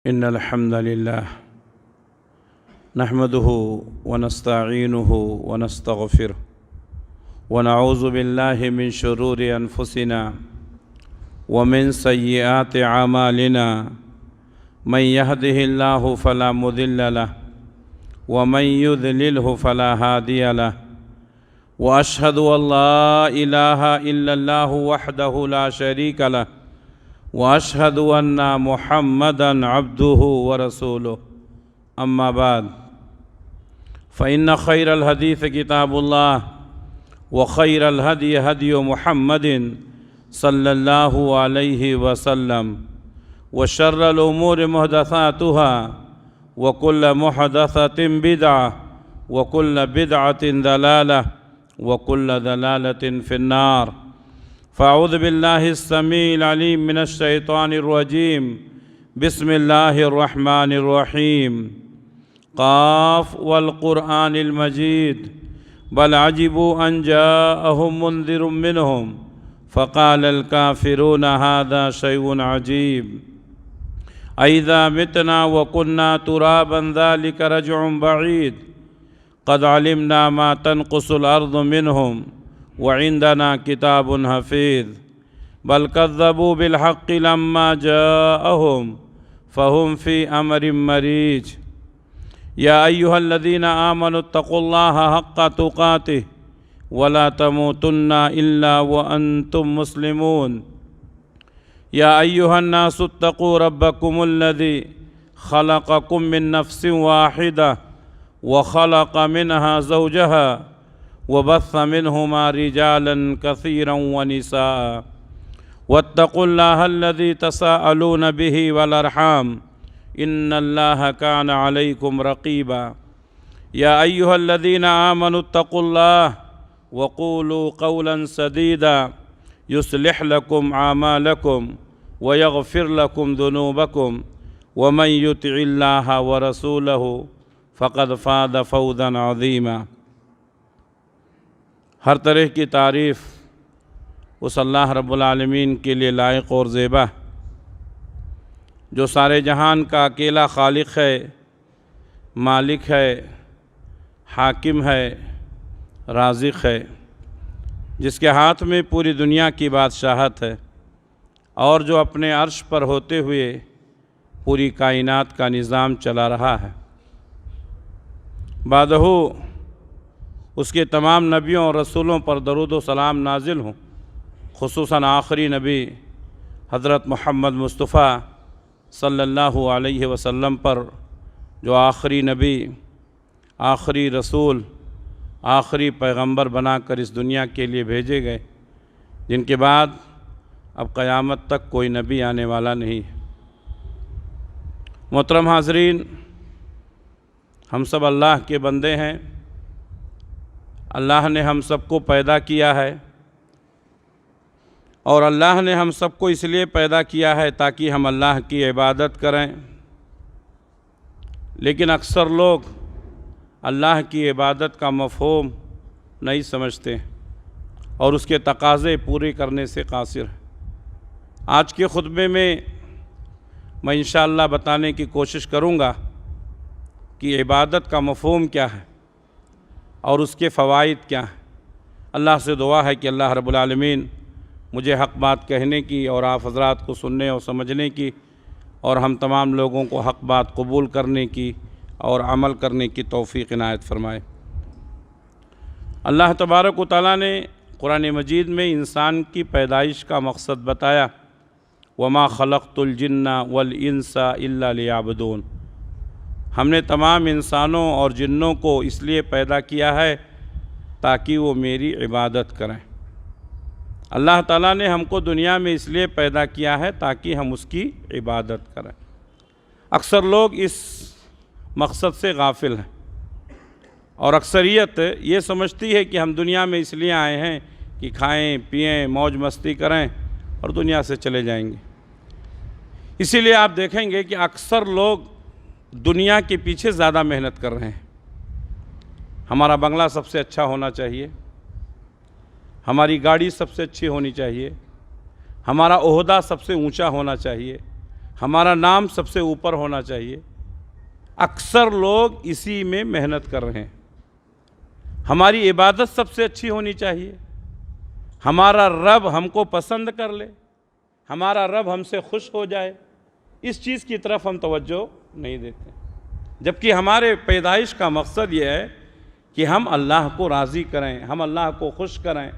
إن الحمد لله نحمده ونستعينه ونستغفره ونعوذ بالله من شرور أنفسنا ومن سيئات أعمالنا من يهده الله فلا مضل له ومن يضلله فلا هادي له وأشهد أن لا إله إلا الله وحده لا شريك له وأشهد أن محمدًا عبده ورسوله أما بعد فإن خير الحديث كتاب الله وخير الهدي هدي محمد صلى الله عليه وسلم وشر الأمور محدثاتها وكل محدثة بدعة وكل بدعة ضلالة وكل ضلالة في النار فأعوذ بالله السميع العليم من الشيطان الرجيم بسم الله الرحمن الرحيم قاف والقرآن المجيد بل عجبوا أن جاءهم منذر منهم فقال الكافرون هذا شيء عجيب أئذا متنا وكنا ترابا ذلك رجع بعيد قد علمنا ما تنقص الأرض منهم وعندنا كتاب حفيظ بل كذبوا بالحق لما جاءهم فهم في أمر مريج يا أيها الذين آمنوا اتقوا الله حق تقاته ولا تموتن إلا وأنتم مسلمون يا أيها الناس اتقوا ربكم الذي خلقكم من نفس واحدة وخلق منها زوجها وبث منهما رجالا كثيرا ونساء واتقوا الله الذي تساءلون به والأرحام إن الله كان عليكم رقيبا يا أيها الذين آمنوا اتقوا الله وقولوا قولا سديدا يصلح لكم أعمالكم ويغفر لكم ذنوبكم ومن يطع الله ورسوله فقد فاز فوزا عظيما ہر طرح کی تعریف اس اللہ رب العالمین کے لیے لائق اور زیبا جو سارے جہان کا اکیلا خالق ہے، مالک ہے، حاکم ہے، رازق ہے، جس کے ہاتھ میں پوری دنیا کی بادشاہت ہے اور جو اپنے عرش پر ہوتے ہوئے پوری کائنات کا نظام چلا رہا ہے۔ بعدہ اس کے تمام نبیوں اور رسولوں پر درود و سلام نازل ہوں، خصوصاً آخری نبی حضرت محمد مصطفیٰ صلی اللہ علیہ وسلم پر، جو آخری نبی، آخری رسول، آخری پیغمبر بنا کر اس دنیا کے لیے بھیجے گئے، جن کے بعد اب قیامت تک کوئی نبی آنے والا نہیں ہے۔ محترم حاضرین، ہم سب اللہ کے بندے ہیں۔ اللہ نے ہم سب کو پیدا کیا ہے اور اللہ نے ہم سب کو اس لیے پیدا کیا ہے تاکہ ہم اللہ کی عبادت کریں، لیکن اکثر لوگ اللہ کی عبادت کا مفہوم نہیں سمجھتے اور اس کے تقاضے پورے کرنے سے قاصر ہیں۔ آج کے خطبے میں انشاءاللہ بتانے کی کوشش کروں گا کہ عبادت کا مفہوم کیا ہے اور اس کے فوائد کیا ہیں۔ اللہ سے دعا ہے کہ اللہ رب العالمین مجھے حق بات کہنے کی اور آپ حضرات کو سننے اور سمجھنے کی اور ہم تمام لوگوں کو حق بات قبول کرنے کی اور عمل کرنے کی توفیق عنایت فرمائے۔ اللہ تبارک و تعالیٰ نے قرآن مجید میں انسان کی پیدائش کا مقصد بتایا، وَمَا خَلَقْتُ الْجِنَّ وَالْإِنسَ إِلَّا لِيَعْبُدُونَ۔ ہم نے تمام انسانوں اور جنوں کو اس لیے پیدا کیا ہے تاکہ وہ میری عبادت کریں۔ اللہ تعالیٰ نے ہم کو دنیا میں اس لیے پیدا کیا ہے تاکہ ہم اس کی عبادت کریں۔ اکثر لوگ اس مقصد سے غافل ہیں اور اکثریت یہ سمجھتی ہے کہ ہم دنیا میں اس لیے آئے ہیں کہ کھائیں پئیں موج مستی کریں اور دنیا سے چلے جائیں گے۔ اسی لیے آپ دیکھیں گے کہ اکثر لوگ دنیا کے پیچھے زیادہ محنت کر رہے ہیں۔ ہمارا بنگلہ سب سے اچھا ہونا چاہیے، ہماری گاڑی سب سے اچھی ہونی چاہیے، ہمارا عہدہ سب سے اونچا ہونا چاہیے، ہمارا نام سب سے اوپر ہونا چاہیے۔ اکثر لوگ اسی میں محنت کر رہے ہیں۔ ہماری عبادت سب سے اچھی ہونی چاہیے، ہمارا رب ہم کو پسند کر لے، ہمارا رب ہم سے خوش ہو جائے، اس چیز کی طرف ہم توجہ نہیں دیتے، جبکہ ہمارے پیدائش کا مقصد یہ ہے کہ ہم اللہ کو راضی کریں، ہم اللہ کو خوش کریں۔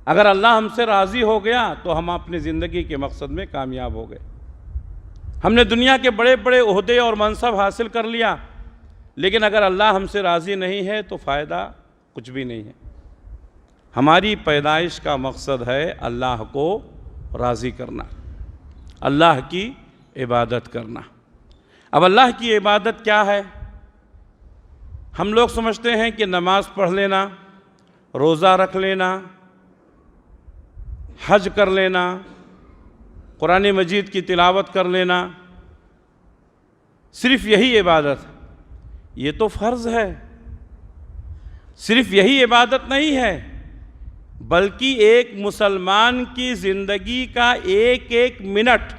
اگر اللہ ہم سے راضی ہو گیا تو ہم اپنی زندگی کے مقصد میں کامیاب ہو گئے۔ ہم نے دنیا کے بڑے بڑے عہدے اور منصب حاصل کر لیا، لیکن اگر اللہ ہم سے راضی نہیں ہے تو فائدہ کچھ بھی نہیں ہے۔ ہماری پیدائش کا مقصد ہے اللہ کو راضی کرنا، اللہ کی عبادت کرنا۔ اب اللہ کی عبادت کیا ہے؟ ہم لوگ سمجھتے ہیں کہ نماز پڑھ لینا، روزہ رکھ لینا، حج کر لینا، قرآن مجید کی تلاوت کر لینا، صرف یہی عبادت ہے۔ یہ تو فرض ہے، صرف یہی عبادت نہیں ہے، بلکہ ایک مسلمان کی زندگی کا ایک ایک منٹ،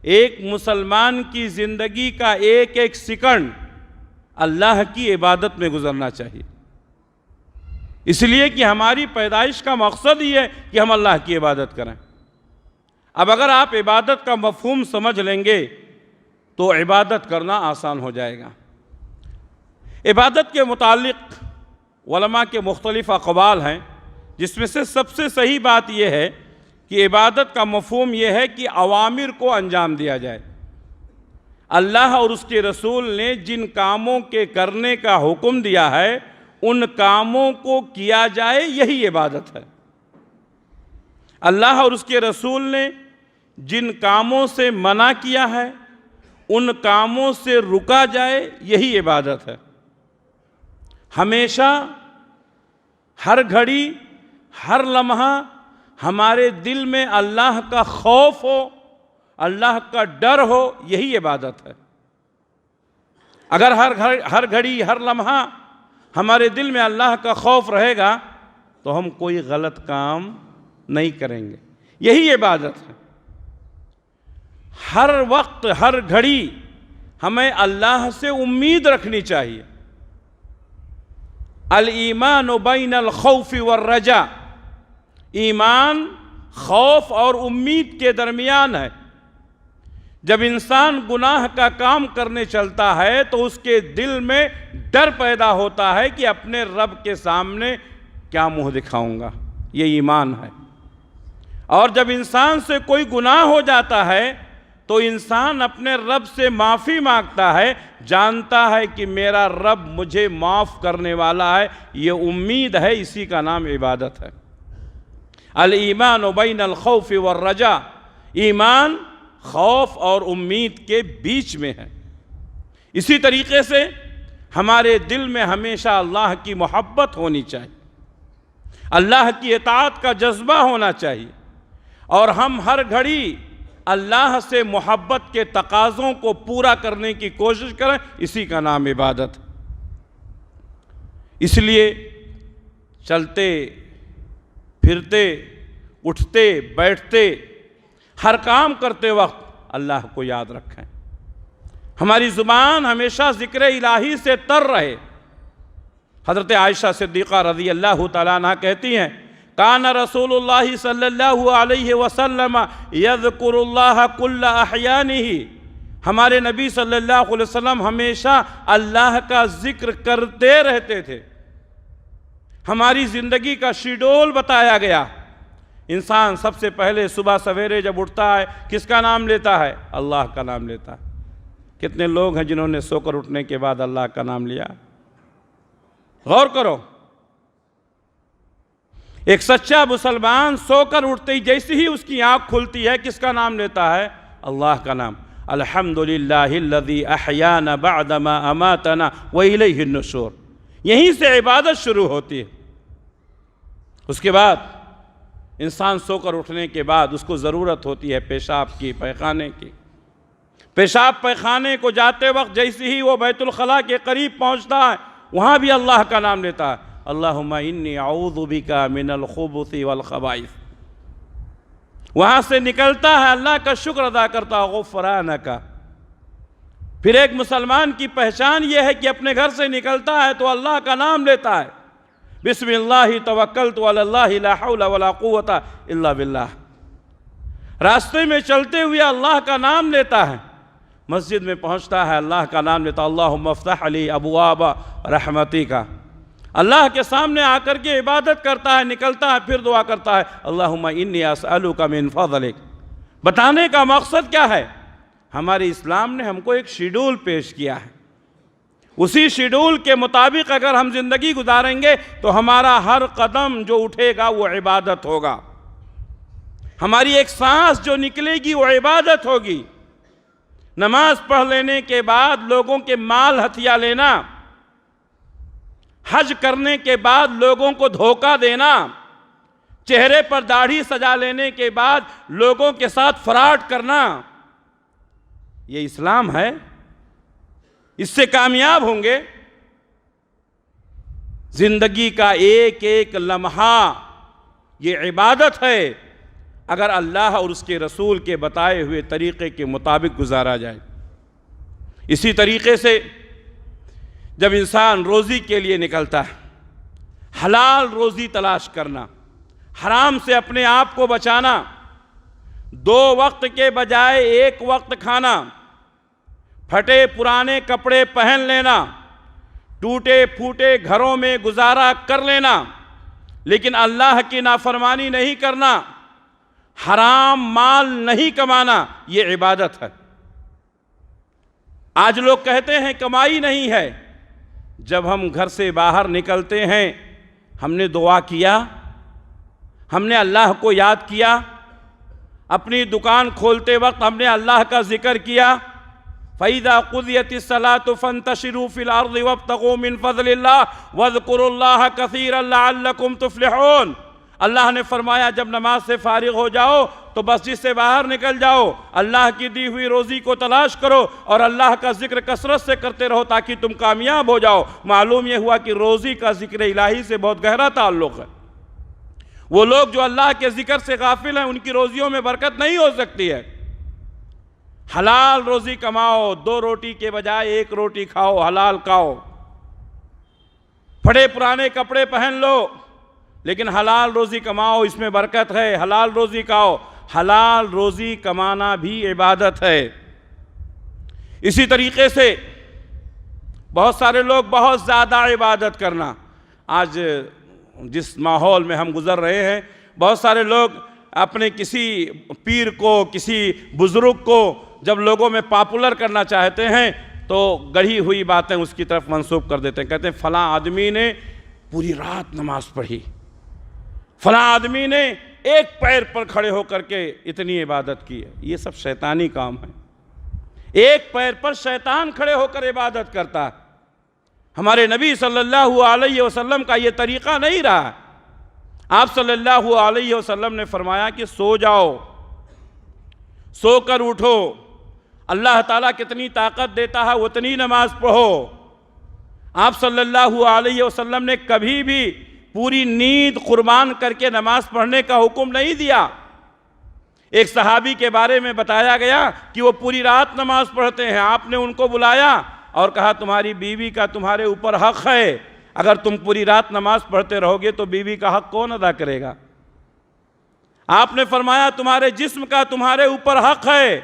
ایک مسلمان کی زندگی کا ایک ایک سیکنڈ اللہ کی عبادت میں گزرنا چاہیے، اس لیے کہ ہماری پیدائش کا مقصد ہی ہے کہ ہم اللہ کی عبادت کریں۔ اب اگر آپ عبادت کا مفہوم سمجھ لیں گے تو عبادت کرنا آسان ہو جائے گا۔ عبادت کے متعلق علماء کے مختلف اقوال ہیں، جس میں سے سب سے صحیح بات یہ ہے کہ عبادت کا مفہوم یہ ہے کہ اوامر کو انجام دیا جائے۔ اللہ اور اس کے رسول نے جن کاموں کے کرنے کا حکم دیا ہے ان کاموں کو کیا جائے، یہی عبادت ہے۔ اللہ اور اس کے رسول نے جن کاموں سے منع کیا ہے ان کاموں سے رکا جائے، یہی عبادت ہے۔ ہمیشہ، ہر گھڑی، ہر لمحہ ہمارے دل میں اللہ کا خوف ہو، اللہ کا ڈر ہو، یہی عبادت ہے۔ اگر ہر گھڑی، ہر لمحہ ہمارے دل میں اللہ کا خوف رہے گا تو ہم کوئی غلط کام نہیں کریں گے، یہی عبادت ہے۔ ہر وقت، ہر گھڑی ہمیں اللہ سے امید رکھنی چاہیے۔ الایمان بین الخوف والرجاء، ایمان خوف اور امید کے درمیان ہے۔ جب انسان گناہ کا کام کرنے چلتا ہے تو اس کے دل میں ڈر پیدا ہوتا ہے کہ اپنے رب کے سامنے کیا منہ دکھاؤں گا، یہ ایمان ہے۔ اور جب انسان سے کوئی گناہ ہو جاتا ہے تو انسان اپنے رب سے معافی مانگتا ہے، جانتا ہے کہ میرا رب مجھے معاف کرنے والا ہے، یہ امید ہے، اسی کا نام عبادت ہے۔ الایمان بین الخوف والرجاء، ایمان خوف اور امید کے بیچ میں ہے۔ اسی طریقے سے ہمارے دل میں ہمیشہ اللہ کی محبت ہونی چاہیے، اللہ کی اطاعت کا جذبہ ہونا چاہیے، اور ہم ہر گھڑی اللہ سے محبت کے تقاضوں کو پورا کرنے کی کوشش کریں، اسی کا نام عبادت ہے۔ اس لیے چلتے پھرتے، اٹھتے بیٹھتے، ہر کام کرتے وقت اللہ کو یاد رکھیں، ہماری زبان ہمیشہ ذکر الہی سے تر رہے۔ حضرت عائشہ صدیقہ رضی اللہ تعالیٰ عنہ کہتی ہیں، کان رسول اللہ صلی اللہ علیہ وسلم یذکر اللہ کل احیانہ، ہمارے نبی صلی اللہ علیہ وسلم ہمیشہ اللہ کا ذکر کرتے رہتے تھے۔ ہماری زندگی کا شیڈول بتایا گیا۔ انسان سب سے پہلے صبح سویرے جب اٹھتا ہے کس کا نام لیتا ہے؟ اللہ کا نام لیتا ہے۔ کتنے لوگ ہیں جنہوں نے سو کر اٹھنے کے بعد اللہ کا نام لیا؟ غور کرو، ایک سچا مسلمان سو کر اٹھتے ہی جیسے ہی اس کی آنکھ کھلتی ہے کس کا نام لیتا ہے؟ اللہ کا نام۔ الحمدللہ الذی احیانا بعدما اماتنا والیہ النشور، یہیں سے عبادت شروع ہوتی ہے۔ اس کے بعد انسان سو کر اٹھنے کے بعد اس کو ضرورت ہوتی ہے پیشاب کی، پیخانے کی۔ پیشاب پیخانے کو جاتے وقت جیسے ہی وہ بیت الخلاء کے قریب پہنچتا ہے وہاں بھی اللہ کا نام لیتا ہے، اللہم انی اعوذ بک من الخبث والخبائث۔ وہاں سے نکلتا ہے اللہ کا شکر ادا کرتا غفرانک۔ پھر ایک مسلمان کی پہچان یہ ہے کہ اپنے گھر سے نکلتا ہے تو اللہ کا نام لیتا ہے، بسم اللہ توکلت علی اللہ لا حول ولا قوت الا باللہ۔ راستے میں چلتے ہوئے اللہ کا نام لیتا ہے، مسجد میں پہنچتا ہے اللہ کا نام لیتا، اللہم افتح لی ابواب رحمتک۔ اللہ کے سامنے آ کر کے عبادت کرتا ہے، نکلتا ہے، پھر دعا کرتا ہے اللہم انی اسألک من فضلک۔ بتانے کا مقصد کیا ہے؟ ہمارے اسلام نے ہم کو ایک شیڈول پیش کیا ہے، اسی شیڈول کے مطابق اگر ہم زندگی گزاریں گے تو ہمارا ہر قدم جو اٹھے گا وہ عبادت ہوگا، ہماری ایک سانس جو نکلے گی وہ عبادت ہوگی۔ نماز پڑھ لینے کے بعد لوگوں کے مال ہتھیا لینا، حج کرنے کے بعد لوگوں کو دھوکہ دینا، چہرے پر داڑھی سجا لینے کے بعد لوگوں کے ساتھ فراڈ کرنا، یہ اسلام ہے؟ اس سے کامیاب ہوں گے؟ زندگی کا ایک ایک لمحہ یہ عبادت ہے اگر اللہ اور اس کے رسول کے بتائے ہوئے طریقے کے مطابق گزارا جائے۔ اسی طریقے سے جب انسان روزی کے لیے نکلتا ہے، حلال روزی تلاش کرنا، حرام سے اپنے آپ کو بچانا، 2 وقت کے بجائے 1 وقت کھانا، پھٹے پرانے کپڑے پہن لینا، ٹوٹے پھوٹے گھروں میں گزارا کر لینا، لیکن اللہ کی نافرمانی نہیں کرنا، حرام مال نہیں کمانا، یہ عبادت ہے۔ آج لوگ کہتے ہیں کمائی نہیں ہے۔ جب ہم گھر سے باہر نکلتے ہیں ہم نے دعا کیا، ہم نے اللہ کو یاد کیا، اپنی دکان کھولتے وقت ہم نے اللہ کا ذکر کیا، فَإِذَا قُضِيَتِ الصَّلَاةُ فَانْتَشِرُوا فِي الْأَرْضِ وَابْتَغُوا مِنْ فَضْلِ اللَّهِ وَاذْكُرُوا اللَّهَ كَثِيرًا لَعَلَّكُمْ تُفْلِحُونَ۔ اللہ نے فرمایا جب نماز سے فارغ ہو جاؤ تو مسجد سے باہر نکل جاؤ، اللہ کی دی ہوئی روزی کو تلاش کرو اور اللہ کا ذکر کثرت سے کرتے رہو تاکہ تم کامیاب ہو جاؤ۔ معلوم یہ ہوا کہ روزی کا ذکر الہی سے بہت گہرا تعلق ہے۔ وہ لوگ جو اللہ کے ذکر سے غافل ہیں ان کی روزیوں میں برکت نہیں ہو سکتی ہے۔ حلال روزی کماؤ، 2 روٹی کے بجائے 1 روٹی کھاؤ، حلال کھاؤ، پھٹے پرانے کپڑے پہن لو لیکن حلال روزی کماؤ، اس میں برکت ہے، حلال روزی کھاؤ۔ حلال روزی کمانا بھی عبادت ہے۔ اسی طریقے سے بہت سارے لوگ بہت زیادہ عبادت کرنا، آج جس ماحول میں ہم گزر رہے ہیں بہت سارے لوگ اپنے کسی پیر کو، کسی بزرگ کو جب لوگوں میں پاپولر کرنا چاہتے ہیں تو گڑھی ہوئی باتیں اس کی طرف منسوب کر دیتے ہیں، کہتے ہیں فلاں آدمی نے پوری رات نماز پڑھی، فلاں آدمی نے ایک پیر پر کھڑے ہو کر کے اتنی عبادت کی ہے۔ یہ سب شیطانی کام ہے۔ ایک پیر پر شیطان کھڑے ہو کر عبادت کرتا ہے، ہمارے نبی صلی اللہ علیہ وسلم کا یہ طریقہ نہیں رہا۔ آپ صلی اللہ علیہ وسلم نے فرمایا کہ سو جاؤ، سو کر اٹھو، اللہ تعالیٰ کتنی طاقت دیتا ہے اتنی نماز پڑھو۔ آپ صلی اللہ علیہ وسلم نے کبھی بھی پوری نیند قربان کر کے نماز پڑھنے کا حکم نہیں دیا۔ ایک صحابی کے بارے میں بتایا گیا کہ وہ پوری رات نماز پڑھتے ہیں، آپ نے ان کو بلایا اور کہا تمہاری بیوی کا تمہارے اوپر حق ہے، اگر تم پوری رات نماز پڑھتے رہو گے تو بیوی کا حق کون ادا کرے گا؟ آپ نے فرمایا تمہارے جسم کا تمہارے اوپر حق ہے،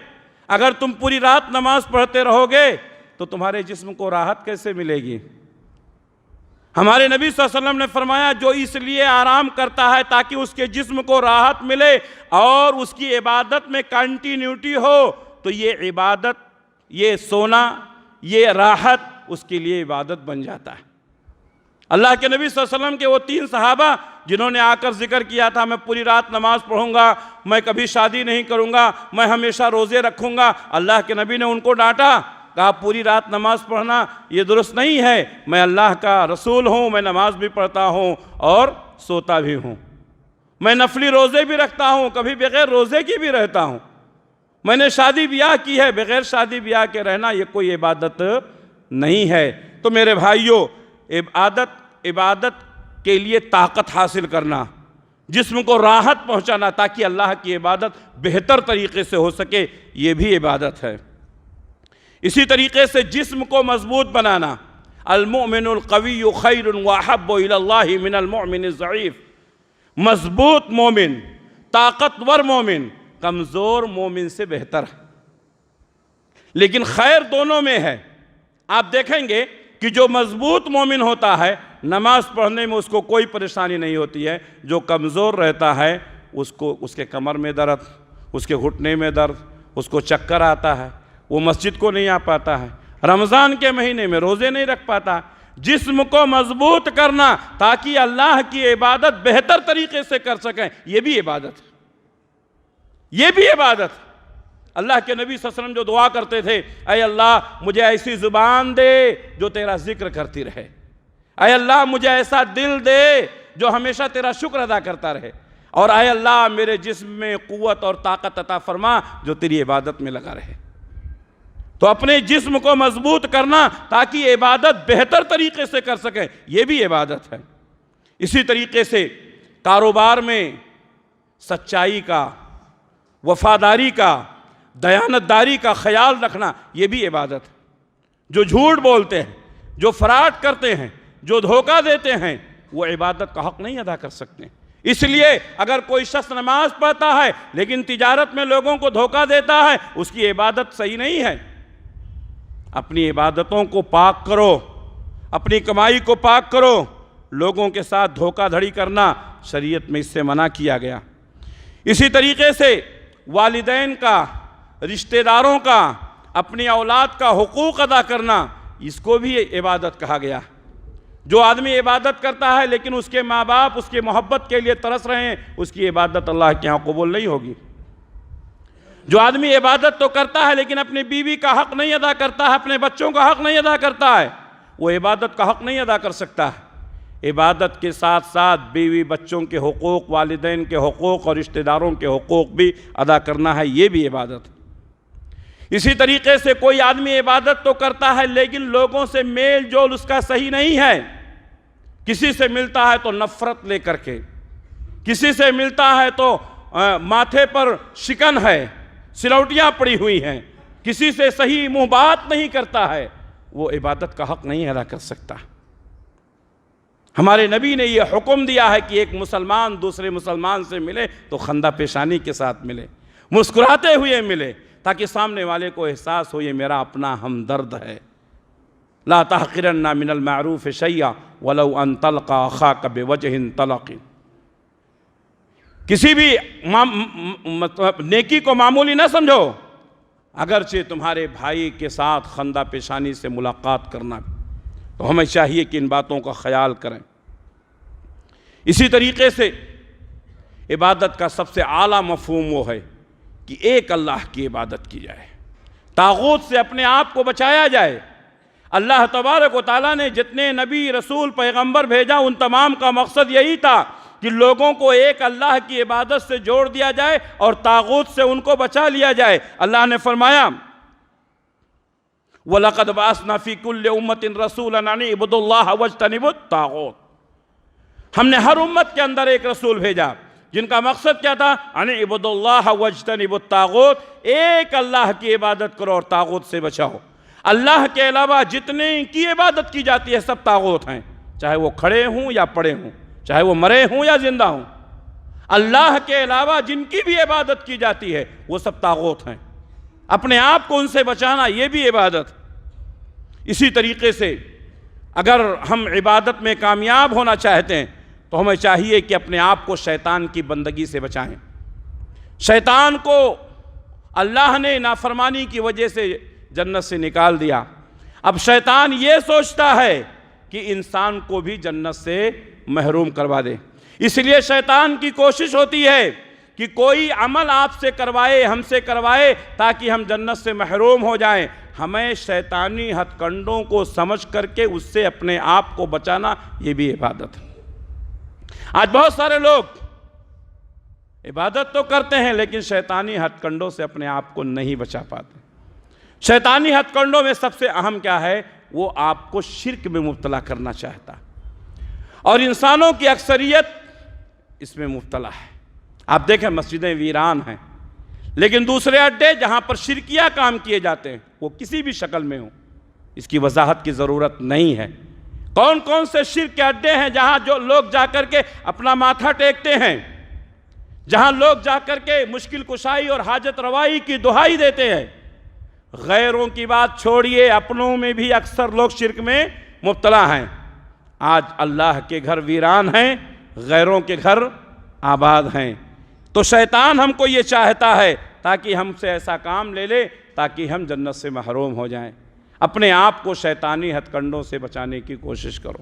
اگر تم پوری رات نماز پڑھتے رہو گے تو تمہارے جسم کو راحت کیسے ملے گی؟ ہمارے نبی صلی اللہ علیہ وسلم نے فرمایا جو اس لیے آرام کرتا ہے تاکہ اس کے جسم کو راحت ملے اور اس کی عبادت میں کنٹینیوٹی ہو، تو یہ عبادت، یہ سونا، یہ راحت اس کے لیے عبادت بن جاتا ہے۔ اللہ کے نبی صلی اللہ علیہ وسلم کے وہ 3 صحابہ جنہوں نے آ کر ذکر کیا تھا میں پوری رات نماز پڑھوں گا، میں کبھی شادی نہیں کروں گا، میں ہمیشہ روزے رکھوں گا، اللہ کے نبی نے ان کو ڈانٹا، کہا پوری رات نماز پڑھنا یہ درست نہیں ہے، میں اللہ کا رسول ہوں، میں نماز بھی پڑھتا ہوں اور سوتا بھی ہوں، میں نفلی روزے بھی رکھتا ہوں، کبھی بغیر روزے کی بھی رہتا ہوں، میں نے شادی بیاہ کی ہے، بغیر شادی بیاہ کے رہنا یہ کوئی عبادت نہیں ہے۔ تو میرے بھائیوں، عبادت کے لیے طاقت حاصل کرنا، جسم کو راحت پہنچانا تاکہ اللہ کی عبادت بہتر طریقے سے ہو سکے، یہ بھی عبادت ہے۔ اسی طریقے سے جسم کو مضبوط بنانا، المؤمن القوی خیر واحب الی اللہ من المؤمن الضعیف، مضبوط مومن، طاقتور مومن کمزور مومن سے بہتر ہے، لیکن خیر دونوں میں ہے۔ آپ دیکھیں گے کہ جو مضبوط مومن ہوتا ہے نماز پڑھنے میں اس کو کوئی پریشانی نہیں ہوتی ہے، جو کمزور رہتا ہے اس کے کمر میں درد، اس کے گھٹنے میں درد، اس کو چکر آتا ہے، وہ مسجد کو نہیں آ پاتا ہے، رمضان کے مہینے میں روزے نہیں رکھ پاتا۔ جسم کو مضبوط کرنا تاکہ اللہ کی عبادت بہتر طریقے سے کر سکیں، یہ بھی عبادت ہے، یہ بھی عبادت ہے۔ اللہ کے نبی صلی اللہ علیہ وسلم جو دعا کرتے تھے، اے اللہ مجھے ایسی زبان دے جو تیرا ذکر کرتی رہے، اے اللہ مجھے ایسا دل دے جو ہمیشہ تیرا شکر ادا کرتا رہے، اور اے اللہ میرے جسم میں قوت اور طاقت عطا فرما جو تیری عبادت میں لگا رہے۔ تو اپنے جسم کو مضبوط کرنا تاکہ عبادت بہتر طریقے سے کر سکیں، یہ بھی عبادت ہے۔ اسی طریقے سے کاروبار میں سچائی کا، وفاداری کا، دیانتداری کا خیال رکھنا، یہ بھی عبادت ہے۔ جو جھوٹ بولتے ہیں، جو فراڈ کرتے ہیں، جو دھوکہ دیتے ہیں، وہ عبادت کا حق نہیں ادا کر سکتے۔ اس لیے اگر کوئی شخص نماز پڑھتا ہے لیکن تجارت میں لوگوں کو دھوکہ دیتا ہے، اس کی عبادت صحیح نہیں ہے۔ اپنی عبادتوں کو پاک کرو، اپنی کمائی کو پاک کرو۔ لوگوں کے ساتھ دھوکہ دھڑی کرنا شریعت میں اس سے منع کیا گیا۔ اسی طریقے سے والدین کا، رشتہ داروں کا، اپنی اولاد کا حقوق ادا کرنا، اس کو بھی عبادت کہا گیا۔ جو آدمی عبادت کرتا ہے لیکن اس کے ماں باپ اس کی محبت کے لیے ترس رہے ہیں، اس کی عبادت اللہ کے ہاں قبول نہیں ہوگی۔ جو آدمی عبادت تو کرتا ہے لیکن اپنی بیوی کا حق نہیں ادا کرتا ہے، اپنے بچوں کا حق نہیں ادا کرتا ہے، وہ عبادت کا حق نہیں ادا کر سکتا ہے۔ عبادت کے ساتھ ساتھ بیوی بچوں کے حقوق، والدین کے حقوق اور رشتہ داروں کے حقوق بھی ادا کرنا ہے، یہ بھی عبادت ہے۔ اسی طریقے سے کوئی آدمی عبادت تو کرتا ہے لیکن لوگوں سے میل جول اس کا صحیح نہیں ہے۔ کسی سے ملتا ہے تو نفرت لے کر کے، کسی سے ملتا ہے تو ماتھے پر شکن ہے، سلوٹیاں پڑی ہوئی ہیں، کسی سے صحیح منہ بات نہیں کرتا ہے، وہ عبادت کا حق نہیں ادا کر سکتا۔ ہمارے نبی نے یہ حکم دیا ہے کہ ایک مسلمان دوسرے مسلمان سے ملے تو خندہ پیشانی کے ساتھ ملے، مسکراتے ہوئے ملے، تاکہ سامنے والے کو احساس ہو یہ میرا اپنا ہمدرد ہے۔ لا تحقرن من المعروف شیئا ولو ان تلقى اخاك بوجه طلق۔ کسی بھی نیکی کو معمولی نہ سمجھو، اگرچہ تمہارے بھائی کے ساتھ خندہ پیشانی سے ملاقات کرنا، تو ہمیں چاہیے کہ ان باتوں کا خیال کریں۔ اسی طریقے سے عبادت کا سب سے اعلیٰ مفہوم وہ ہے کہ ایک اللہ کی عبادت کی جائے، طاغوت سے اپنے آپ کو بچایا جائے۔ اللہ تبارک و تعالیٰ نے جتنے نبی، رسول، پیغمبر بھیجا ان تمام کا مقصد یہی تھا کہ لوگوں کو ایک اللہ کی عبادت سے جوڑ دیا جائے اور طاغوت سے ان کو بچا لیا جائے۔ اللہ نے فرمایا وَلَقَدْ بَعَثْنَا فِي كُلِّ أُمَّةٍ رَسُولًا أَنِ اعْبُدُوا اللَّهَ وَاجْتَنِبُوا الطَّاغُوتَ۔ ہم نے ہر امت کے اندر ایک رسول بھیجا جن کا مقصد کیا تھا؟ أَنِ اعْبُدُوا اللَّهَ وَاجْتَنِبُوا الطَّاغُوتَ، ایک اللہ کی عبادت کرو اور طاغوت سے بچاؤ۔ اللہ کے علاوہ جتنے کی عبادت کی جاتی ہے سب طاغوت ہیں، چاہے وہ کھڑے ہوں یا پڑے ہوں، چاہے وہ مرے ہوں یا زندہ ہوں۔ اللہ کے علاوہ جن کی بھی عبادت کی جاتی ہے وہ سب طاغوت ہیں۔ اپنے آپ کو ان سے بچانا یہ بھی عبادت۔ اسی طریقے سے اگر ہم عبادت میں کامیاب ہونا چاہتے ہیں تو ہمیں چاہیے کہ اپنے آپ کو شیطان کی بندگی سے بچائیں۔ شیطان کو اللہ نے نافرمانی کی وجہ سے جنت سے نکال دیا، اب شیطان یہ سوچتا ہے کہ انسان کو بھی جنت سے محروم کروا دے۔ اس لیے شیطان کی کوشش ہوتی ہے کہ کوئی عمل آپ سے کروائے، ہم سے کروائے، تاکہ ہم جنت سے محروم ہو جائیں۔ ہمیں شیطانی ہتھ کنڈوں کو سمجھ کر کے اس سے اپنے آپ کو بچانا، یہ بھی عبادت ہے۔ آج بہت سارے لوگ عبادت تو کرتے ہیں لیکن شیطانی ہتھ کنڈوں سے اپنے آپ کو نہیں بچا پاتے۔ شیطانی ہتھ کنڈوں میں سب سے اہم کیا ہے؟ وہ آپ کو شرک میں مبتلا کرنا چاہتا، اور انسانوں کی اکثریت اس میں مبتلا ہے۔ آپ دیکھیں مسجدیں ویران ہیں، لیکن دوسرے اڈے جہاں پر شرکیہ کام کیے جاتے ہیں وہ کسی بھی شکل میں ہوں، اس کی وضاحت کی ضرورت نہیں ہے۔ کون کون سے شرک کے اڈے ہیں جہاں جو لوگ جا کر کے اپنا ماتھا ٹیکتے ہیں، جہاں لوگ جا کر کے مشکل کشائی اور حاجت روائی کی دہائی دیتے ہیں؟ غیروں کی بات چھوڑیے، اپنوں میں بھی اکثر لوگ شرک میں مبتلا ہیں۔ آج اللہ کے گھر ویران ہیں، غیروں کے گھر آباد ہیں۔ تو شیطان ہم کو یہ چاہتا ہے تاکہ ہم سے ایسا کام لے لے تاکہ ہم جنت سے محروم ہو جائیں۔ اپنے آپ کو شیطانی ہتھ کنڈوں سے بچانے کی کوشش کرو۔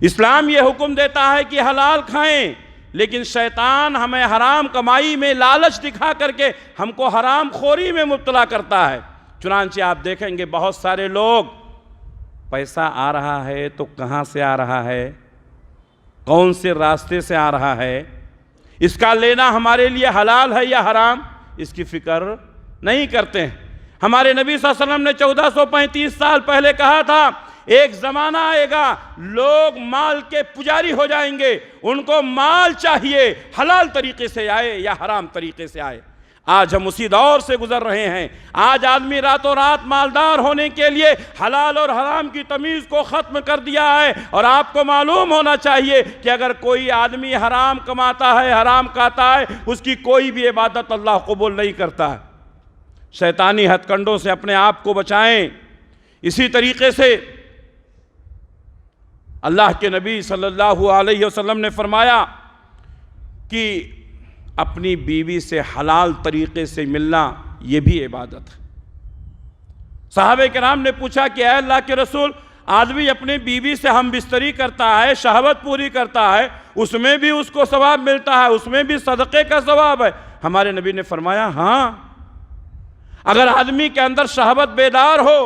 اسلام یہ حکم دیتا ہے کہ حلال کھائیں، لیکن شیطان ہمیں حرام کمائی میں لالچ دکھا کر کے ہم کو حرام خوری میں مبتلا کرتا ہے۔ چنانچہ آپ دیکھیں گے بہت سارے لوگ، پیسہ آ رہا ہے تو کہاں سے آ رہا ہے، کون سے راستے سے آ رہا ہے، اس کا لینا ہمارے لیے حلال ہے یا حرام، اس کی فکر نہیں کرتے ہیں۔ ہمارے نبی صلی اللہ علیہ وسلم نے 1435 سال پہلے کہا تھا، ایک زمانہ آئے گا لوگ مال کے پجاری ہو جائیں گے، ان کو مال چاہیے، حلال طریقے سے آئے یا حرام طریقے سے آئے۔ آج ہم اسی دور سے گزر رہے ہیں۔ آج آدمی راتوں رات مالدار ہونے کے لیے حلال اور حرام کی تمیز کو ختم کر دیا ہے، اور آپ کو معلوم ہونا چاہیے کہ اگر کوئی آدمی حرام کماتا ہے، حرام کھاتا ہے، اس کی کوئی بھی عبادت اللہ قبول نہیں کرتا ہے۔ شیطانی ہتھ کنڈوں سے اپنے آپ کو بچائیں۔ اسی طریقے سے اللہ کے نبی صلی اللہ علیہ وسلم نے فرمایا کہ اپنی بیوی سے حلال طریقے سے ملنا یہ بھی عبادت ہے۔ صحابہ کرام نے پوچھا کہ اے اللہ کے رسول، آدمی اپنی بیوی سے ہم بستری کرتا ہے، شہوت پوری کرتا ہے، اس میں بھی اس کو ثواب ملتا ہے، اس میں بھی صدقے کا ثواب ہے؟ ہمارے نبی نے فرمایا ہاں، اگر آدمی کے اندر شہوت بیدار ہو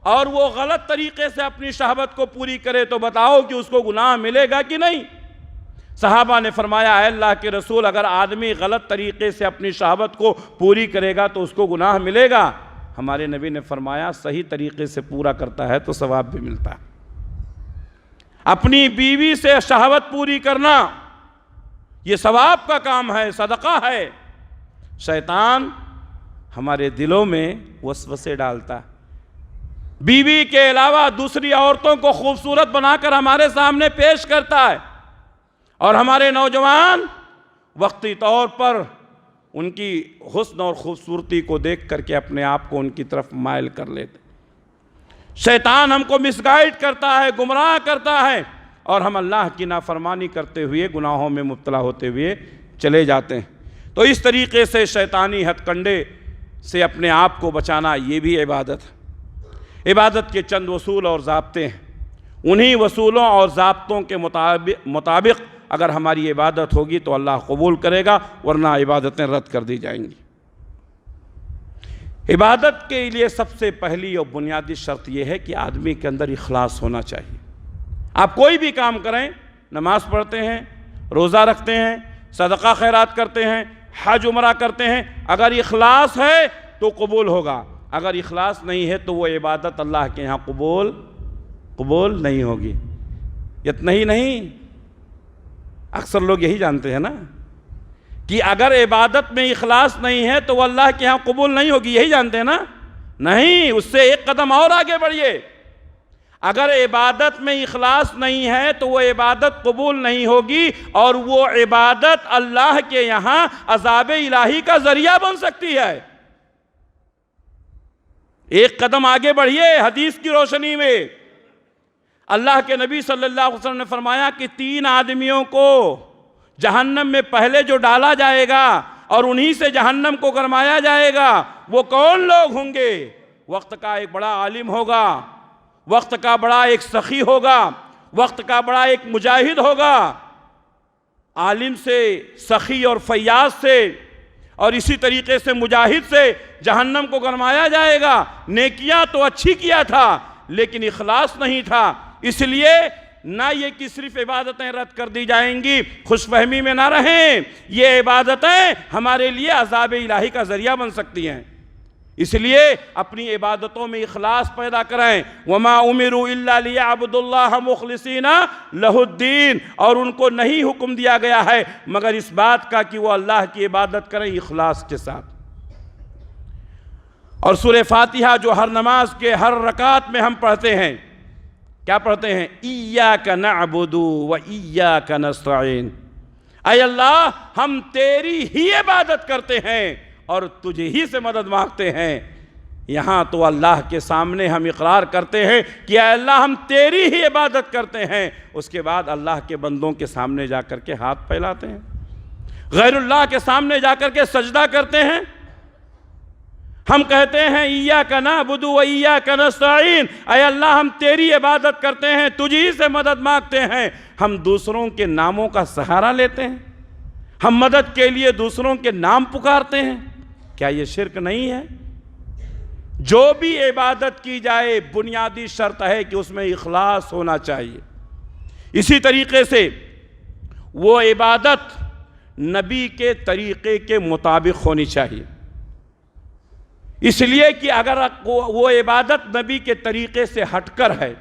اور وہ غلط طریقے سے اپنی شہوت کو پوری کرے تو بتاؤ کہ اس کو گناہ ملے گا کہ نہیں؟ صحابہ نے فرمایا اے اللہ کے رسول، اگر آدمی غلط طریقے سے اپنی شہوت کو پوری کرے گا تو اس کو گناہ ملے گا؟ ہمارے نبی نے فرمایا صحیح طریقے سے پورا کرتا ہے تو ثواب بھی ملتا ہے۔ اپنی بیوی سے شہوت پوری کرنا یہ ثواب کا کام ہے، صدقہ ہے۔ شیطان ہمارے دلوں میں وسوسے ڈالتا ہے، بیوی کے علاوہ دوسری عورتوں کو خوبصورت بنا کر ہمارے سامنے پیش کرتا ہے، اور ہمارے نوجوان وقتی طور پر ان کی حسن اور خوبصورتی کو دیکھ کر کے اپنے آپ کو ان کی طرف مائل کر لیتے۔ شیطان ہم کو مس گائیڈ کرتا ہے، گمراہ کرتا ہے، اور ہم اللہ کی نافرمانی کرتے ہوئے گناہوں میں مبتلا ہوتے ہوئے چلے جاتے ہیں۔ تو اس طریقے سے شیطانی ہتھ کنڈے سے اپنے آپ کو بچانا یہ بھی عبادت ہے۔ عبادت کے چند اصول اور ضابطے ہیں، انہی اصولوں اور ضابطوں کے مطابق اگر ہماری عبادت ہوگی تو اللہ قبول کرے گا، ورنہ عبادتیں رد کر دی جائیں گی۔ عبادت کے لیے سب سے پہلی اور بنیادی شرط یہ ہے کہ آدمی کے اندر اخلاص ہونا چاہیے۔ آپ کوئی بھی کام کریں، نماز پڑھتے ہیں، روزہ رکھتے ہیں، صدقہ خیرات کرتے ہیں، حج عمرہ کرتے ہیں، اگر اخلاص ہے تو قبول ہوگا، اگر اخلاص نہیں ہے تو وہ عبادت اللہ کے یہاں قبول نہیں ہوگی۔ اتنا ہی نہیں، اکثر لوگ یہی جانتے ہیں نا کہ اگر عبادت میں اخلاص نہیں ہے تو وہ اللہ کے ہاں قبول نہیں ہوگی، یہی جانتے ہیں نا؟ نہیں، اس سے ایک قدم اور آگے بڑھیے۔ اگر عبادت میں اخلاص نہیں ہے تو وہ عبادت قبول نہیں ہوگی، اور وہ عبادت اللہ کے یہاں عذاب الہی کا ذریعہ بن سکتی ہے۔ ایک قدم آگے بڑھیے حدیث کی روشنی میں۔ اللہ کے نبی صلی اللہ علیہ وسلم نے فرمایا کہ 3 آدمیوں کو جہنم میں پہلے جو ڈالا جائے گا اور انہی سے جہنم کو گرمایا جائے گا، وہ کون لوگ ہوں گے؟ وقت کا ایک بڑا عالم ہوگا، وقت کا بڑا ایک سخی ہوگا، وقت کا بڑا ایک مجاہد ہوگا۔ عالم سے، سخی اور فیاض سے، اور اسی طریقے سے مجاہد سے جہنم کو گرمایا جائے گا۔ نیکیاں تو اچھی کیا تھا لیکن اخلاص نہیں تھا، اس لیے نہ یہ کہ صرف عبادتیں رد کر دی جائیں گی، خوش فہمی میں نہ رہیں، یہ عبادتیں ہمارے لیے عذاب الہی کا ذریعہ بن سکتی ہیں۔ اس لیے اپنی عبادتوں میں اخلاص پیدا کریں. وما امروا الا لیعبدوا اللہ مخلصین لہ الدین، اور ان کو نہیں حکم دیا گیا ہے مگر اس بات کا کہ وہ اللہ کی عبادت کریں اخلاص کے ساتھ. اور سورہ فاتحہ جو ہر نماز کے ہر رکعت میں ہم پڑھتے ہیں، کیا پڑھتے ہیں؟ ایاک نعبد و ایاک نستعین. اے اللہ ہم تیری ہی عبادت کرتے ہیں اور تجھے ہی سے مدد مانگتے ہیں. یہاں تو اللہ کے سامنے ہم اقرار کرتے ہیں کہ اے اللہ ہم تیری ہی عبادت کرتے ہیں، اس کے بعد اللہ کے بندوں کے سامنے جا کر کے ہاتھ پھیلاتے ہیں، غیر اللہ کے سامنے جا کر کے سجدہ کرتے ہیں. ہم کہتے ہیں ایاک نعبد و ایاک نستعین، اے اللہ ہم تیری عبادت کرتے ہیں، تجھی سے مدد مانگتے ہیں. ہم دوسروں کے ناموں کا سہارا لیتے ہیں، ہم مدد کے لیے دوسروں کے نام پکارتے ہیں. کیا یہ شرک نہیں ہے؟ جو بھی عبادت کی جائے بنیادی شرط ہے کہ اس میں اخلاص ہونا چاہیے. اسی طریقے سے وہ عبادت نبی کے طریقے کے مطابق ہونی چاہیے. اس لیے کہ اگر وہ عبادت نبی کے طریقے سے ہٹ کر ہے،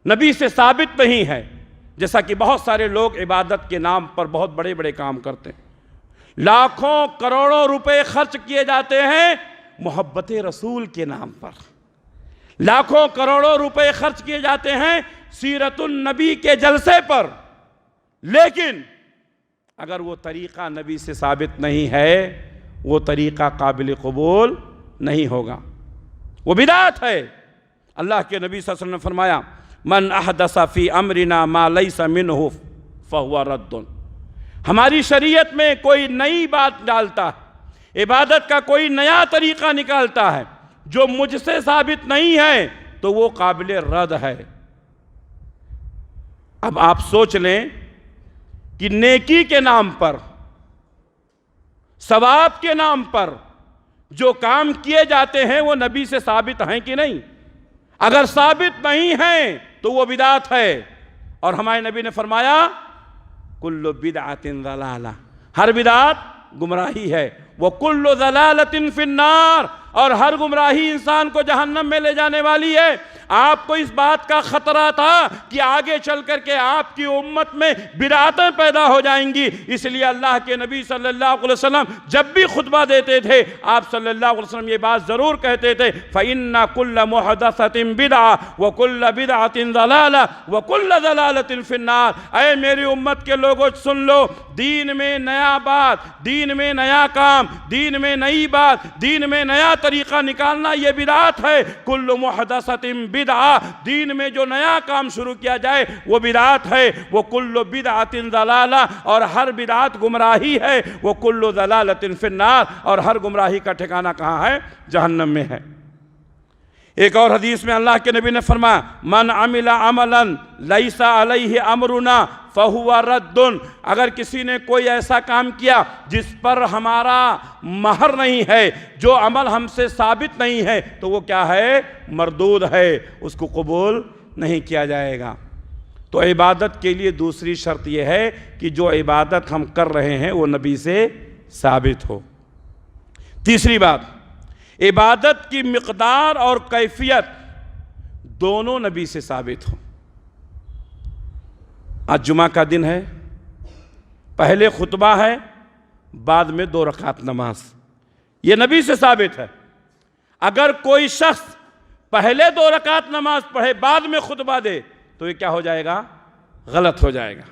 نبی سے ثابت نہیں ہے، جیسا کہ بہت سارے لوگ عبادت کے نام پر بہت بڑے بڑے کام کرتے ہیں، لاکھوں کروڑوں روپے خرچ کیے جاتے ہیں محبت رسول کے نام پر، لاکھوں کروڑوں روپے خرچ کیے جاتے ہیں سیرت النبی کے جلسے پر، لیکن اگر وہ طریقہ نبی سے ثابت نہیں ہے وہ طریقہ قابل قبول نہیں ہوگا، وہ بدعت ہے. اللہ کے نبی صلی اللہ علیہ وسلم نے فرمایا من احدث فی امرنا ما لیس منہ فہو رد. ہماری شریعت میں کوئی نئی بات ڈالتا ہے، عبادت کا کوئی نیا طریقہ نکالتا ہے جو مجھ سے ثابت نہیں ہے تو وہ قابل رد ہے. اب آپ سوچ لیں کہ نیکی کے نام پر، ثواب کے نام پر جو کام کیے جاتے ہیں وہ نبی سے ثابت ہیں کہ نہیں؟ اگر ثابت نہیں ہیں تو وہ بدعت ہے. اور ہمارے نبی نے فرمایا کل بدعت ضلالہ، ہر بدعت گمراہی ہے. وَكُلُّ ضَلَالَةٍ فِي النَّارِ، اور ہر گمراہی انسان کو جہنم میں لے جانے والی ہے. آپ کو اس بات کا خطرہ تھا کہ آگے چل کر کے آپ کی امت میں بدعتیں پیدا ہو جائیں گی، اس لیے اللہ کے نبی صلی اللہ علیہ وسلم جب بھی خطبہ دیتے تھے آپ صلی اللہ علیہ وسلم یہ بات ضرور کہتے تھے فَإِنَّ كُلَّ مُحْدَثَةٍ بِدْعَةٍ وَكُلَّ بِدْعَةٍ ضَلَالَةٍ وَكُلَّ ضَلَالَةٍ فِي النَّارِ. اے میری امت کے لوگوں سن لو، دین میں نیا بات، دین میں نیا کام، دین میں نئی بات، دین میں نیا طریقہ نکالنا یہ بدعت ہے. کل محدثۃ بدعہ، دین میں جو نیا کام شروع کیا جائے وہ بدعت ہے. وہ کل بدعۃ ضلالہ، اور ہر بدعت گمراہی ہے. وہ کل ضلالۃ فی النار، اور ہر گمراہی کا ٹھکانہ کہاں ہے؟ جہنم میں ہے. ایک اور حدیث میں اللہ کے نبی نے فرمایا من عمل عملا لیس علیہ امرنا فہو رد. اگر کسی نے کوئی ایسا کام کیا جس پر ہمارا مہر نہیں ہے، جو عمل ہم سے ثابت نہیں ہے، تو وہ کیا ہے؟ مردود ہے، اس کو قبول نہیں کیا جائے گا. تو عبادت کے لیے دوسری شرط یہ ہے کہ جو عبادت ہم کر رہے ہیں وہ نبی سے ثابت ہو. تیسری بات، عبادت کی مقدار اور کیفیت دونوں نبی سے ثابت ہو. آج جمعہ کا دن ہے، پہلے خطبہ ہے، بعد میں 2 رکعت نماز، یہ نبی سے ثابت ہے. اگر کوئی شخص پہلے 2 رکعت نماز پڑھے بعد میں خطبہ دے تو یہ کیا ہو جائے گا؟ غلط ہو جائے گا.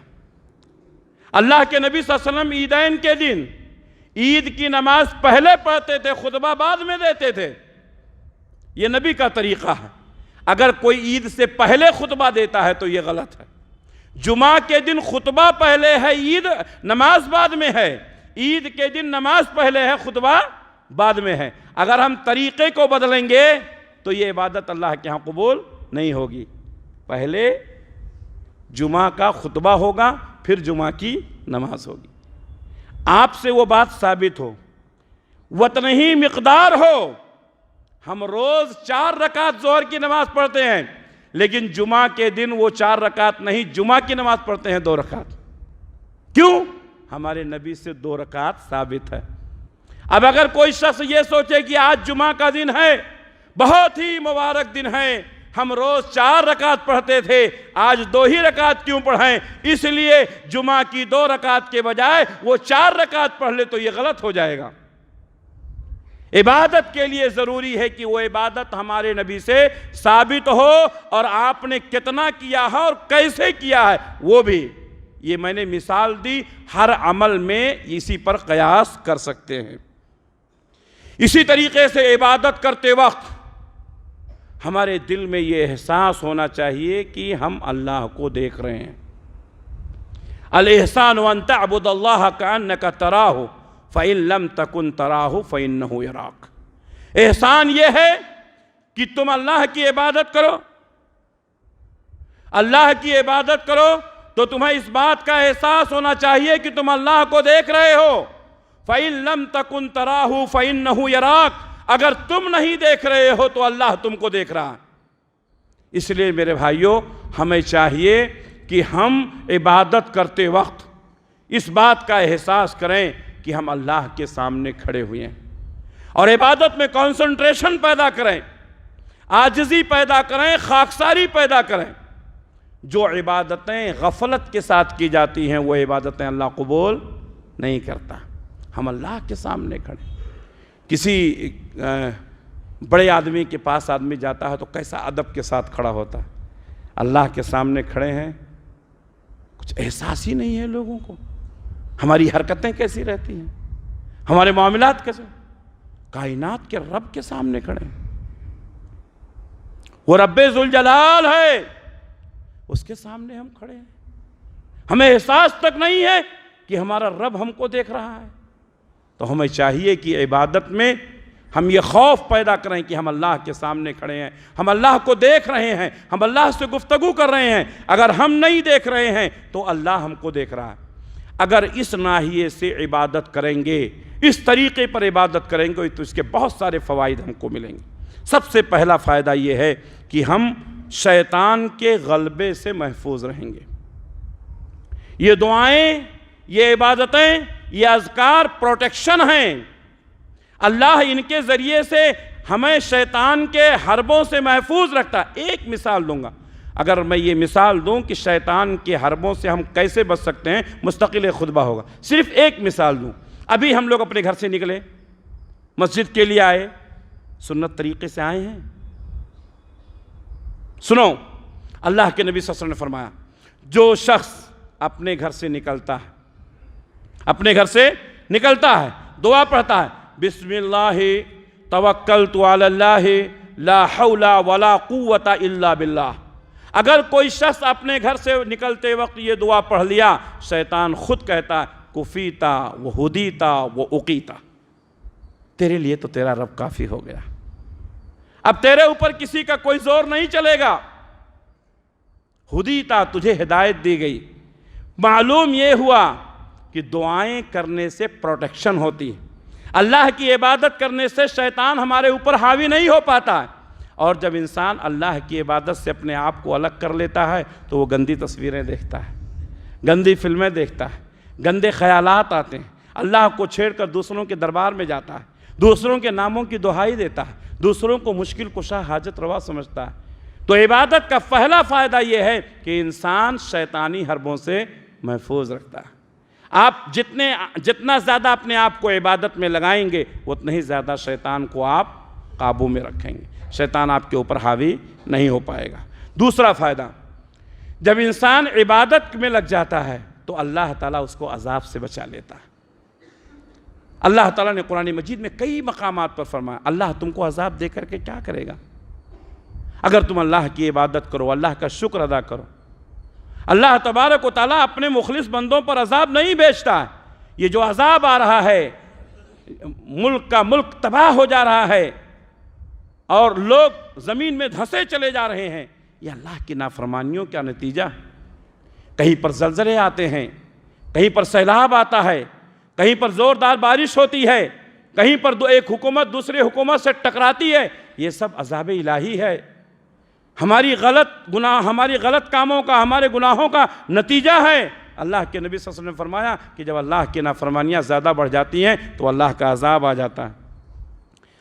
اللہ کے نبی صلی اللہ علیہ وسلم عیدین کے دن عید کی نماز پہلے پڑھتے تھے، خطبہ بعد میں دیتے تھے. یہ نبی کا طریقہ ہے. اگر کوئی عید سے پہلے خطبہ دیتا ہے تو یہ غلط ہے. جمعہ کے دن خطبہ پہلے ہے، عید نماز بعد میں ہے. عید کے دن نماز پہلے ہے، خطبہ بعد میں ہے. اگر ہم طریقے کو بدلیں گے تو یہ عبادت اللہ کے ہاں قبول نہیں ہوگی. پہلے جمعہ کا خطبہ ہوگا، پھر جمعہ کی نماز ہوگی. آپ سے وہ بات ثابت ہو، وطن ہی مقدار ہو. ہم روز 4 رکعت ظہر کی نماز پڑھتے ہیں، لیکن جمعہ کے دن وہ 4 رکعت نہیں، جمعہ کی نماز پڑھتے ہیں 2 رکعت. کیوں؟ ہمارے نبی سے 2 رکعت ثابت ہے. اب اگر کوئی شخص یہ سوچے کہ آج جمعہ کا دن ہے، بہت ہی مبارک دن ہے، ہم روز 4 رکعت پڑھتے تھے، آج 2 ہی رکعت کیوں پڑھیں، اس لیے جمعہ کی 2 رکعت کے بجائے وہ 4 رکعت پڑھ لے، تو یہ غلط ہو جائے گا۔ عبادت کے لیے ضروری ہے کہ وہ عبادت ہمارے نبی سے ثابت ہو، اور آپ نے کتنا کیا ہے اور کیسے کیا ہے وہ بھی۔ یہ میں نے مثال دی، ہر عمل میں اسی پر قیاس کر سکتے ہیں۔ اسی طریقے سے عبادت کرتے وقت ہمارے دل میں یہ احساس ہونا چاہیے کہ ہم اللہ کو دیکھ رہے ہیں۔ الاحسان ان تعبد اللہ کأنک تراہ فإن لم تکن تراہ فإنہ یراک۔ احسان یہ ہے کہ تم اللہ کی عبادت کرو، اللہ کی عبادت کرو تو تمہیں اس بات کا احساس ہونا چاہیے کہ تم اللہ کو دیکھ رہے ہو۔ فَإِن لَمْ تَكُنْ تَرَاهُ فَإِنَّهُ يَرَاكَ، اگر تم نہیں دیکھ رہے ہو تو اللہ تم کو دیکھ رہا ہے۔ اس لیے میرے بھائیوں، ہمیں چاہیے کہ ہم عبادت کرتے وقت اس بات کا احساس کریں کہ ہم اللہ کے سامنے کھڑے ہوئے ہیں، اور عبادت میں کنسنٹریشن پیدا کریں، عاجزی پیدا کریں، خاکساری پیدا کریں۔ جو عبادتیں غفلت کے ساتھ کی جاتی ہیں وہ عبادتیں اللہ قبول نہیں کرتا۔ ہم اللہ کے سامنے کھڑے، کسی بڑے آدمی کے پاس آدمی جاتا ہے تو کیسا ادب کے ساتھ کھڑا ہوتا ہے، اللہ کے سامنے کھڑے ہیں، کچھ احساس ہی نہیں ہے لوگوں کو، ہماری حرکتیں کیسی رہتی ہیں، ہمارے معاملات کیسے، کائنات کے رب کے سامنے کھڑے ہیں، وہ رب ذوالجلال ہے، اس کے سامنے ہم کھڑے ہیں، ہمیں احساس تک نہیں ہے کہ ہمارا رب ہم کو دیکھ رہا ہے۔ تو ہمیں چاہیے کہ عبادت میں ہم یہ خوف پیدا کریں کہ ہم اللہ کے سامنے کھڑے ہیں، ہم اللہ کو دیکھ رہے ہیں، ہم اللہ سے گفتگو کر رہے ہیں۔ اگر ہم نہیں دیکھ رہے ہیں تو اللہ ہم کو دیکھ رہا ہے۔ اگر اس ناحیے سے عبادت کریں گے، اس طریقے پر عبادت کریں گے تو اس کے بہت سارے فوائد ہم کو ملیں گے۔ سب سے پہلا فائدہ یہ ہے کہ ہم شیطان کے غلبے سے محفوظ رہیں گے۔ یہ دعائیں، یہ عبادتیں، یہ اذکار پروٹیکشن ہیں، اللہ ان کے ذریعے سے ہمیں شیطان کے حربوں سے محفوظ رکھتا ہے۔ ایک مثال دوں گا، اگر میں یہ مثال دوں کہ شیطان کے حربوں سے ہم کیسے بچ سکتے ہیں، مستقل خطبہ ہوگا۔ صرف ایک مثال دوں، ابھی ہم لوگ اپنے گھر سے نکلے، مسجد کے لیے آئے، سنت طریقے سے آئے ہیں۔ سنو، اللہ کے نبی صلی اللہ علیہ وسلم نے فرمایا، جو شخص اپنے گھر سے نکلتا ہے، دعا پڑھتا ہے، بسم اللہ توکلت علی اللہ لا حول ولا قوت الا باللہ، اگر کوئی شخص اپنے گھر سے نکلتے وقت یہ دعا پڑھ لیا، شیطان خود کہتا ہے کفیتا و ہدیتا و اقیتا، تیرے لیے تو تیرا رب کافی ہو گیا، اب تیرے اوپر کسی کا کوئی زور نہیں چلے گا۔ ہدیتا، تجھے ہدایت دی گئی۔ معلوم یہ ہوا کہ دعائیں کرنے سے پروٹیکشن ہوتی ہے، اللہ کی عبادت کرنے سے شیطان ہمارے اوپر حاوی نہیں ہو پاتا ہے۔ اور جب انسان اللہ کی عبادت سے اپنے آپ کو الگ کر لیتا ہے تو وہ گندی تصویریں دیکھتا ہے، گندی فلمیں دیکھتا ہے، گندے خیالات آتے ہیں، اللہ کو چھیڑ کر دوسروں کے دربار میں جاتا ہے، دوسروں کے ناموں کی دہائی دیتا ہے، دوسروں کو مشکل کشا حاجت روا سمجھتا ہے۔ تو عبادت کا پہلا فائدہ یہ ہے کہ انسان شیطانی حربوں سے محفوظ رکھتا ہے۔ آپ جتنا زیادہ اپنے آپ کو عبادت میں لگائیں گے اتنا ہی زیادہ شیطان کو آپ قابو میں رکھیں گے، شیطان آپ کے اوپر حاوی نہیں ہو پائے گا۔ دوسرا فائدہ، جب انسان عبادت میں لگ جاتا ہے تو اللہ تعالیٰ اس کو عذاب سے بچا لیتا ہے۔ اللہ تعالیٰ نے قرآن مجید میں کئی مقامات پر فرمایا، اللہ تم کو عذاب دے کر کے کیا کرے گا؟ اگر تم اللہ کی عبادت کرو، اللہ کا شکر ادا کرو، اللہ تبارک و تعالیٰ اپنے مخلص بندوں پر عذاب نہیں بھیجتا ہے۔ یہ جو عذاب آ رہا ہے، ملک کا ملک تباہ ہو جا رہا ہے اور لوگ زمین میں دھنسے چلے جا رہے ہیں، یہ اللہ کی نافرمانیوں کا نتیجہ۔ کہیں پر زلزلے آتے ہیں، کہیں پر سیلاب آتا ہے، کہیں پر زوردار بارش ہوتی ہے، کہیں پر ایک حکومت دوسری حکومت سے ٹکراتی ہے، یہ سب عذاب الہی ہے، ہماری غلط کاموں کا، ہمارے گناہوں کا نتیجہ ہے۔ اللہ کے نبی صلی اللہ علیہ وسلم نے فرمایا کہ جب اللہ کی نافرمانیاں زیادہ بڑھ جاتی ہیں تو اللہ کا عذاب آ جاتا ہے۔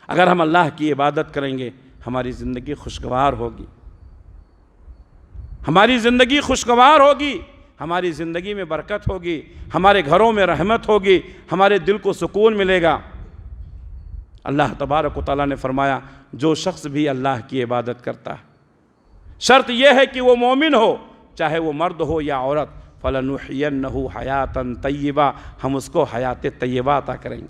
اگر ہم اللہ کی عبادت کریں گے ہماری زندگی خوشگوار ہوگی، ہماری زندگی خوشگوار ہوگی، ہماری زندگی میں برکت ہوگی، ہمارے گھروں میں رحمت ہوگی، ہمارے دل کو سکون ملے گا۔ اللہ تبارک و تعالیٰ نے فرمایا جو شخص بھی اللہ کی عبادت کرتا ہے، شرط یہ ہے کہ وہ مومن ہو، چاہے وہ مرد ہو یا عورت، فَلَنُحْيَنَّهُ حَيَاتًا طَيِّبًا، ہم اس کو حیات طیبہ عطا کریں گے،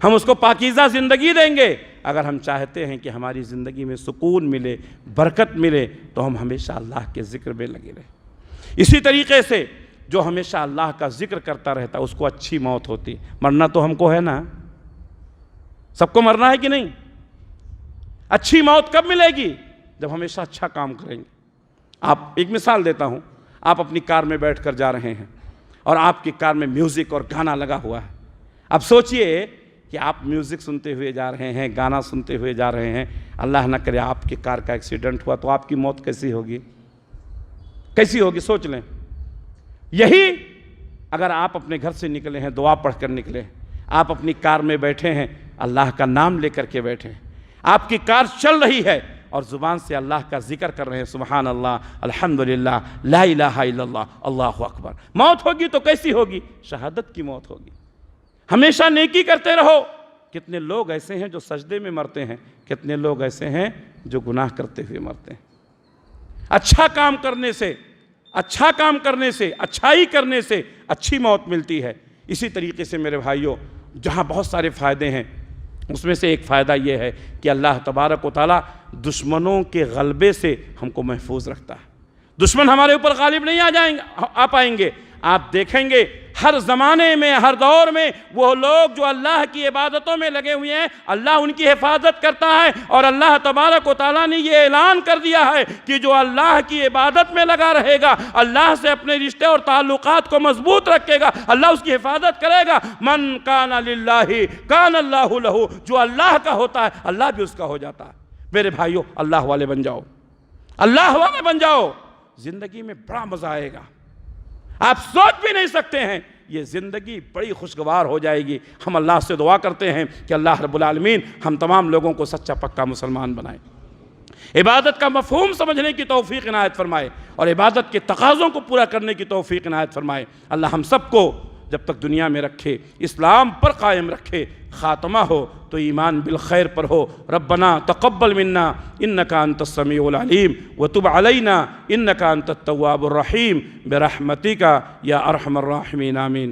ہم اس کو پاکیزہ زندگی دیں گے۔ اگر ہم چاہتے ہیں کہ ہماری زندگی میں سکون ملے، برکت ملے، تو ہم ہمیشہ اللہ کے ذکر میں لگے رہیں۔ اسی طریقے سے جو ہمیشہ اللہ کا ذکر کرتا رہتا اس کو اچھی موت ہوتی۔ مرنا تو ہم کو ہے نا، سب کو مرنا ہے کہ نہیں؟ اچھی موت کب ملے گی؟ جب ہمیشہ اچھا کام کریں گے۔ آپ ایک مثال دیتا ہوں، آپ اپنی کار میں بیٹھ کر جا رہے ہیں اور آپ کی کار میں میوزک اور گانا لگا ہوا ہے۔ اب سوچئے کہ آپ میوزک سنتے ہوئے جا رہے ہیں، گانا سنتے ہوئے جا رہے ہیں، اللہ نہ کرے آپ کی کار کا ایکسیڈنٹ ہوا تو آپ کی موت کیسی ہوگی؟ کیسی ہوگی سوچ لیں۔ یہی اگر آپ اپنے گھر سے نکلے ہیں، دعا پڑھ کر نکلے، آپ اپنی کار میں بیٹھے ہیں، اللہ کا نام لے کر کے بیٹھے ہیں، آپ کی کار چل رہی ہے اور زبان سے اللہ کا ذکر کر رہے ہیں، سبحان اللہ، الحمدللہ، لا الہ الا اللہ، اللہ اکبر، موت ہوگی تو کیسی ہوگی؟ شہادت کی موت ہوگی۔ ہمیشہ نیکی کرتے رہو۔ کتنے لوگ ایسے ہیں جو سجدے میں مرتے ہیں، کتنے لوگ ایسے ہیں جو گناہ کرتے ہوئے مرتے ہیں۔ اچھا کام کرنے سے، اچھائی کرنے سے اچھی موت ملتی ہے۔ اسی طریقے سے میرے بھائیوں، جہاں بہت سارے فائدے ہیں، اس میں سے ایک فائدہ یہ ہے کہ اللہ تبارک و تعالیٰ دشمنوں کے غلبے سے ہم کو محفوظ رکھتا ہے۔ دشمن ہمارے اوپر غالب نہیں آ پائیں گے۔ آپ دیکھیں گے ہر زمانے میں، ہر دور میں وہ لوگ جو اللہ کی عبادتوں میں لگے ہوئے ہیں، اللہ ان کی حفاظت کرتا ہے، اور اللہ تبارک و تعالیٰ نے یہ اعلان کر دیا ہے کہ جو اللہ کی عبادت میں لگا رہے گا، اللہ سے اپنے رشتے اور تعلقات کو مضبوط رکھے گا، اللہ اس کی حفاظت کرے گا۔ من کان للہ کان اللہ لہ، جو اللہ کا ہوتا ہے اللہ بھی اس کا ہو جاتا ہے۔ میرے بھائیوں، اللہ والے بن جاؤ، اللہ والے بن جاؤ، زندگی میں بڑا مزہ آئے گا۔ آپ سوچ بھی نہیں سکتے ہیں، یہ زندگی بڑی خوشگوار ہو جائے گی۔ ہم اللہ سے دعا کرتے ہیں کہ اللہ رب العالمین ہم تمام لوگوں کو سچا پکا مسلمان بنائے، عبادت کا مفہوم سمجھنے کی توفیق عنایت فرمائے، اور عبادت کے تقاضوں کو پورا کرنے کی توفیق عنایت فرمائے۔ اللہ ہم سب کو جب تک دنیا میں رکھے اسلام پر قائم رکھے، خاتمہ ہو تو ایمان بالخیر پر ہو۔ ربنا تقبل منا انک انت السمیع العلیم وتب علینا انک انت التواب الرحیم برحمتک یا ارحم الراحمین، آمین۔